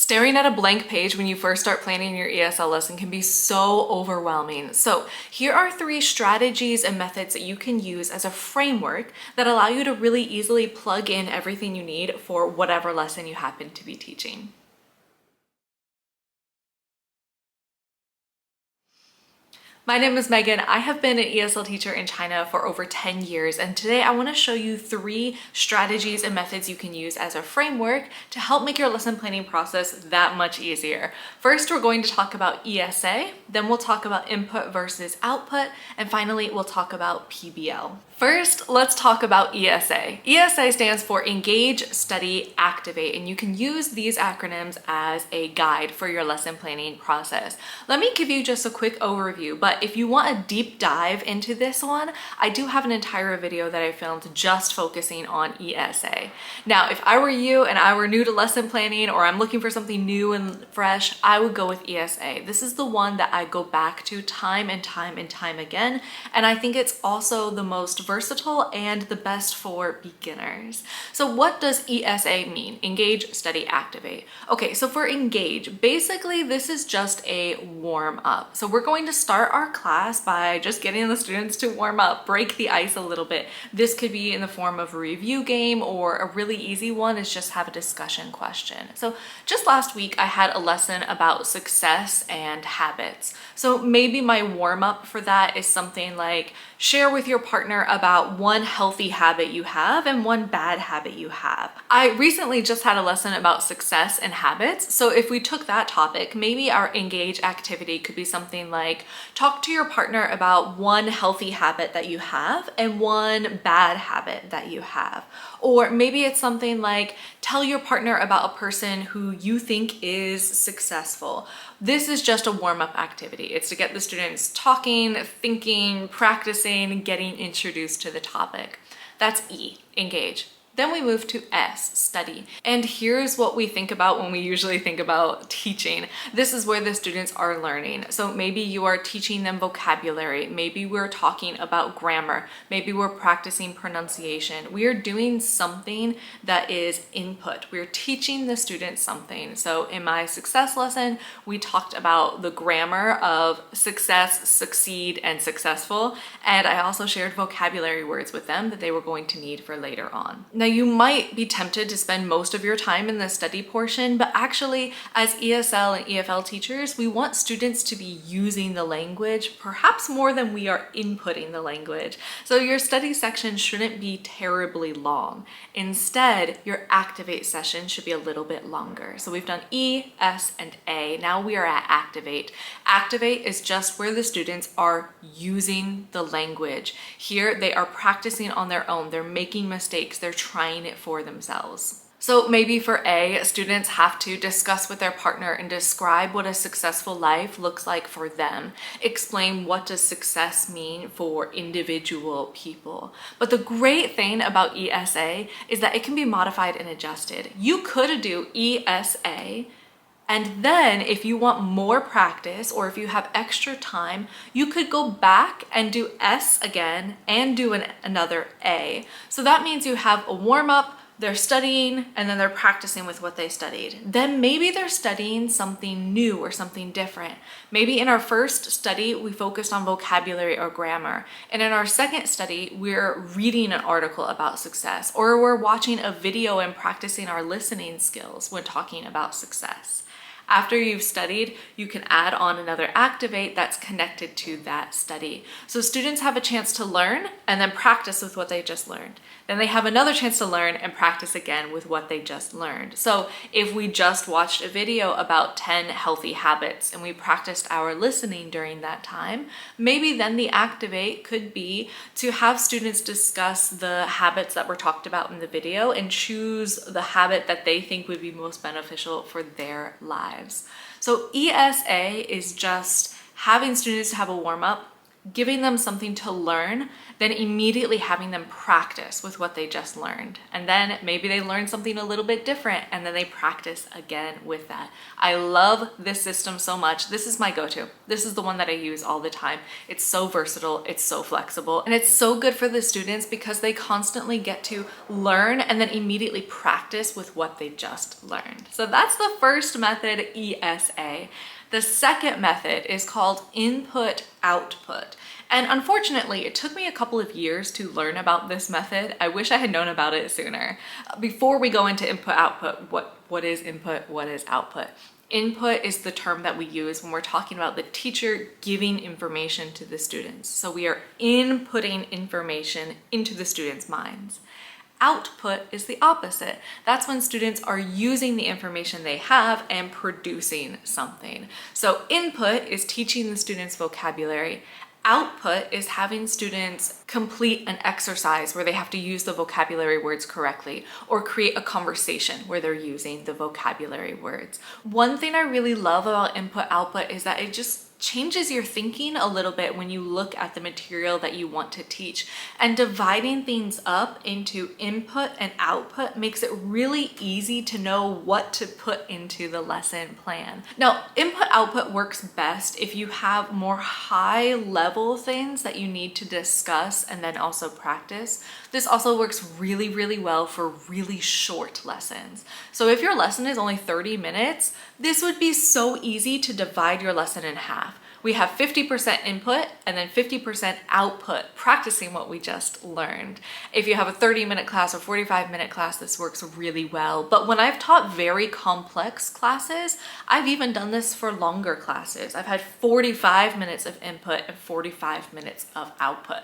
Staring at a blank page when you first start planning your ESL lesson can be so overwhelming. So here are 3 strategies and methods that you can use as a framework that allow you to really easily plug in everything you need for whatever lesson you happen to be teaching. My name is Megan. I have been an ESL teacher in China for over 10 years, and today I want to show you 3 strategies and methods you can use as a framework to help make your lesson planning process that much easier. First, we're going to talk about ESA, then we'll talk about input versus output, and finally, we'll talk about PBL. First, let's talk about ESA. ESA stands for Engage, Study, Activate, and you can use these acronyms as a guide for your lesson planning process. Let me give you just a quick overview, but if you want a deep dive into this one, I do have an entire video that I filmed just focusing on ESA. Now, if I were you and I were new to lesson planning, or I'm looking for something new and fresh, I would go with ESA. This is the one that I go back to time and time and time again, and I think it's also the most versatile and the best for beginners. So what does ESA mean? Engage, study, activate. Okay, so for engage, basically this is just a warm up. So we're going to start our class by just getting the students to warm up, break the ice a little bit. This could be in the form of a review game, or a really easy one is just have a discussion question. So just last week I had a lesson about success and habits. So maybe my warm up for that is something like share with your partner about one healthy habit you have and one bad habit you have. I recently just had a lesson about success and habits. So if we took that topic, maybe our engage activity could be something like talk to your partner about one healthy habit that you have and one bad habit that you have. Or maybe it's something like tell your partner about a person who you think is successful. This is just a warm-up activity. It's to get the students talking, thinking, practicing, getting introduced to the topic. That's E, engage. Then we move to S, study. And here's what we think about when we usually think about teaching. This is where the students are learning. So maybe you are teaching them vocabulary. Maybe we're talking about grammar. Maybe we're practicing pronunciation. We are doing something that is input. We're teaching the students something. So in my success lesson, we talked about the grammar of success, succeed, and successful. And I also shared vocabulary words with them that they were going to need for later on. Now, you might be tempted to spend most of your time in the study portion, but actually as ESL and EFL teachers, we want students to be using the language perhaps more than we are inputting the language. So your study section shouldn't be terribly long. Instead, your activate session should be a little bit longer. So we've done E, S, and A. Now we are at activate. Activate is just where the students are using the language. Here they are practicing on their own. They're making mistakes. They're trying it for themselves. So maybe for A, students have to discuss with their partner and describe what a successful life looks like for them. Explain what does success mean for individual people. But the great thing about ESA is that it can be modified and adjusted. You could do ESA, and then if you want more practice or if you have extra time, you could go back and do S again and do another A. So that means you have a warm up, they're studying, and then they're practicing with what they studied. Then maybe they're studying something new or something different. Maybe in our first study, we focused on vocabulary or grammar. And in our second study, we're reading an article about success, or we're watching a video and practicing our listening skills when talking about success. After you've studied, you can add on another activate that's connected to that study. So students have a chance to learn and then practice with what they just learned. Then they have another chance to learn and practice again with what they just learned. So if we just watched a video about 10 healthy habits and we practiced our listening during that time, maybe then the activate could be to have students discuss the habits that were talked about in the video and choose the habit that they think would be most beneficial for their lives. So ESA is just having students have a warm-up, giving them something to learn, then immediately having them practice with what they just learned. And then maybe they learn something a little bit different and then they practice again with that. I love this system so much. This is my go-to. This is the one that I use all the time. It's so versatile, it's so flexible, and it's so good for the students because they constantly get to learn and then immediately practice with what they just learned. So that's the first method, ESA. The second method is called input-output. And unfortunately, it took me a couple of years to learn about this method. I wish I had known about it sooner. Before we go into input-output, what is input, what is output? Input is the term that we use when we're talking about the teacher giving information to the students. So we are inputting information into the students' minds. Output is the opposite. That's when students are using the information they have and producing something. So input is teaching the students vocabulary. Output is having students complete an exercise where they have to use the vocabulary words correctly or create a conversation where they're using the vocabulary words. One thing I really love about input-output is that it just changes your thinking a little bit when you look at the material that you want to teach, and dividing things up into input and output makes it really easy to know what to put into the lesson plan. Now, input output works best if you have more high level things that you need to discuss and then also practice. This also works really, really well for really short lessons. So if your lesson is only 30 minutes, this would be so easy to divide your lesson in half. We have 50% input and then 50% output, practicing what we just learned. If you have a 30-minute class or 45-minute class, this works really well. But when I've taught very complex classes, I've even done this for longer classes. I've had 45 minutes of input and 45 minutes of output.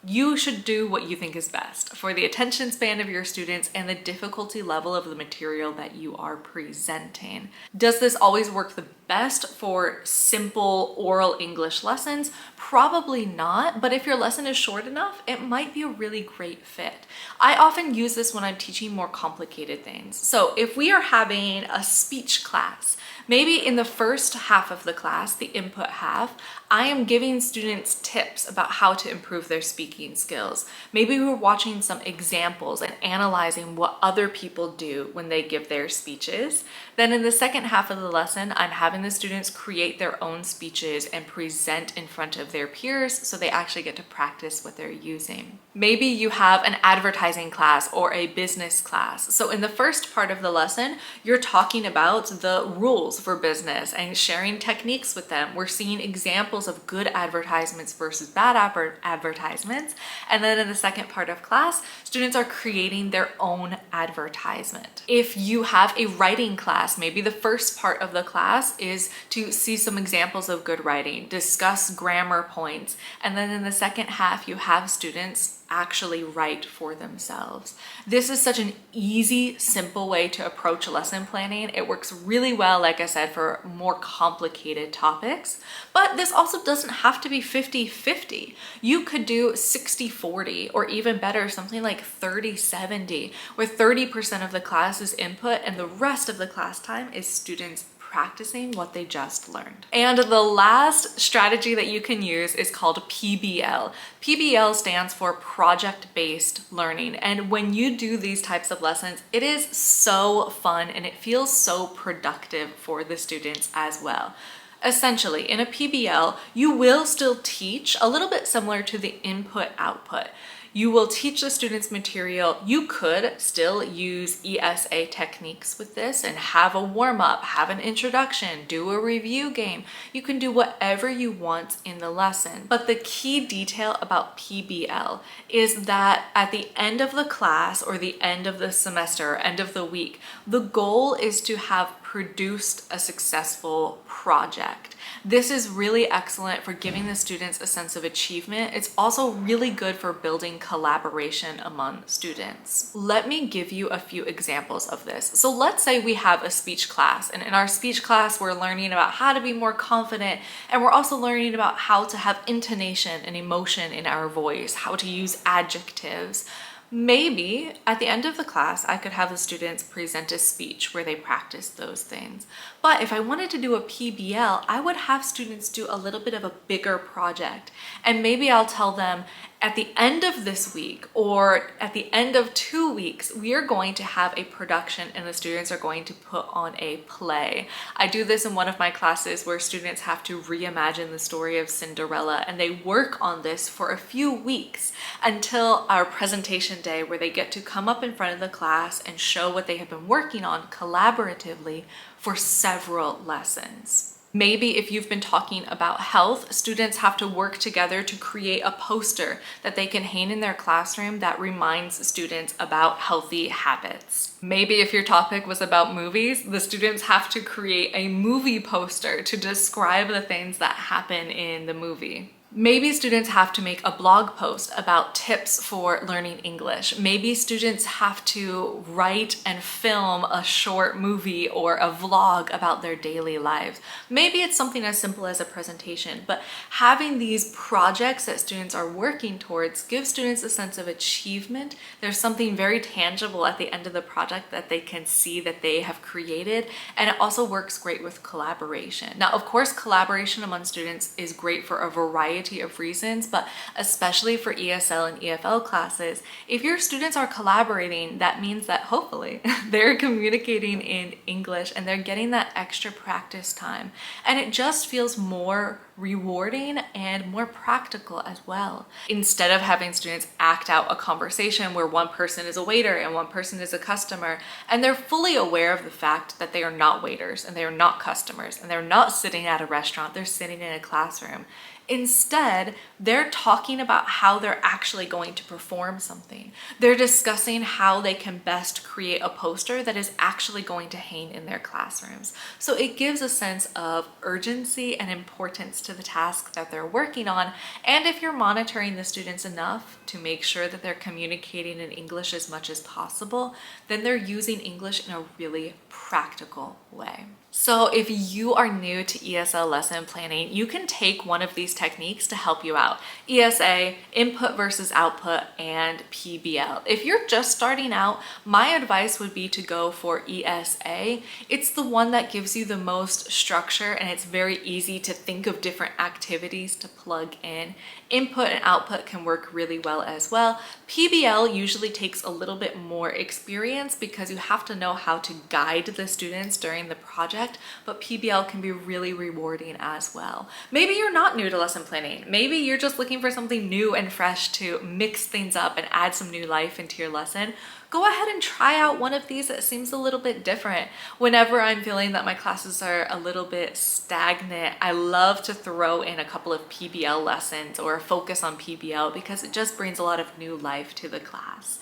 You should do what you think is best for the attention span of your students and the difficulty level of the material that you are presenting. Does this always work the best for simple oral English lessons? Probably not, but if your lesson is short enough, it might be a really great fit. I often use this when I'm teaching more complicated things. So if we are having a speech class, maybe in the first half of the class, the input half, I am giving students tips about how to improve their speaking skills. Maybe we're watching some examples and analyzing what other people do when they give their speeches. Then in the second half of the lesson, I'm having the students create their own speeches and present in front of their peers so they actually get to practice what they're using. Maybe you have an advertising class or a business class. So in the first part of the lesson, you're talking about the rules for business and sharing techniques with them. We're seeing examples of good advertisements versus bad advertisements. And then in the second part of class, students are creating their own advertisement. If you have a writing class, maybe the first part of the class is to see some examples of good writing, discuss grammar points, and then in the second half, you have students actually write for themselves. This is such an easy, simple way to approach lesson planning. It works really well, like I said, for more complicated topics, but this also doesn't have to be 50-50. You could do 60-40, or even better, something like 30-70, where 30% of the class is input and the rest of the class time is students practicing what they just learned. And the last strategy that you can use is called PBL. PBL stands for project-based learning. And when you do these types of lessons, it is so fun and it feels so productive for the students as well. Essentially, in a PBL, you will still teach a little bit similar to the input-output. You will teach the students material. You could still use ESA techniques with this and have a warm-up, have an introduction, do a review game. You can do whatever you want in the lesson. But the key detail about PBL is that at the end of the class or the end of the semester, end of the week, the goal is to have produced a successful project. This is really excellent for giving the students a sense of achievement. It's also really good for building collaboration among students. Let me give you a few examples of this. So let's say we have a speech class, and in our speech class, we're learning about how to be more confident, and we're also learning about how to have intonation and emotion in our voice, how to use adjectives. Maybe at the end of the class, I could have the students present a speech where they practice those things. But if I wanted to do a PBL, I would have students do a little bit of a bigger project. And maybe I'll tell them at the end of this week or at the end of 2 weeks, we are going to have a production and the students are going to put on a play. I do this in one of my classes where students have to reimagine the story of Cinderella, and they work on this for a few weeks until our presentation day where they get to come up in front of the class and show what they have been working on collaboratively for several lessons. Maybe if you've been talking about health, students have to work together to create a poster that they can hang in their classroom that reminds students about healthy habits. Maybe if your topic was about movies, the students have to create a movie poster to describe the things that happen in the movie. Maybe students have to make a blog post about tips for learning English. Maybe students have to write and film a short movie or a vlog about their daily lives. Maybe it's something as simple as a presentation, but having these projects that students are working towards gives students a sense of achievement. There's something very tangible at the end of the project that they can see that they have created, and it also works great with collaboration. Now, of course, collaboration among students is great for a variety of reasons, but especially for ESL and EFL classes, if your students are collaborating, that means that hopefully they're communicating in English and they're getting that extra practice time. And it just feels more rewarding and more practical as well. Instead of having students act out a conversation where one person is a waiter and one person is a customer, and they're fully aware of the fact that they are not waiters and they are not customers and they're not sitting at a restaurant, they're sitting in a classroom. Instead, they're talking about how they're actually going to perform something. They're discussing how they can best create a poster that is actually going to hang in their classrooms. So it gives a sense of urgency and importance to the task that they're working on. And if you're monitoring the students enough to make sure that they're communicating in English as much as possible, then they're using English in a really practical way. So if you are new to ESL lesson planning, you can take one of these techniques to help you out. ESA, input versus output, and PBL. If you're just starting out, my advice would be to go for ESA. It's the one that gives you the most structure and it's very easy to think of different activities to plug in. Input and output can work really well as well. PBL usually takes a little bit more experience because you have to know how to guide the students during the project, but PBL can be really rewarding as well. Maybe you're not new to lesson planning. Maybe you're just looking for something new and fresh to mix things up and add some new life into your lesson. Go ahead and try out one of these that seems a little bit different. Whenever I'm feeling that my classes are a little bit stagnant, I love to throw in a couple of PBL lessons or a focus on PBL because it just brings a lot of new life to the class.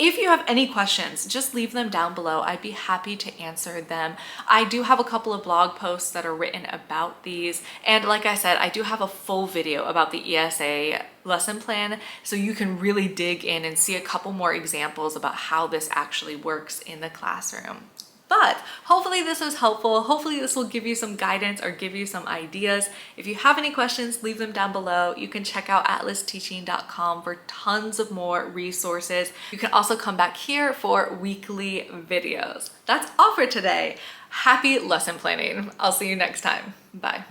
If you have any questions, just leave them down below. I'd be happy to answer them. I do have a couple of blog posts that are written about these. And like I said, I do have a full video about the ESA lesson plan, so you can really dig in and see a couple more examples about how this actually works in the classroom. But hopefully this was helpful. Hopefully this will give you some guidance or give you some ideas. If you have any questions, leave them down below. You can check out atlasteaching.com for tons of more resources. You can also come back here for weekly videos. That's all for today. Happy lesson planning. I'll see you next time. Bye.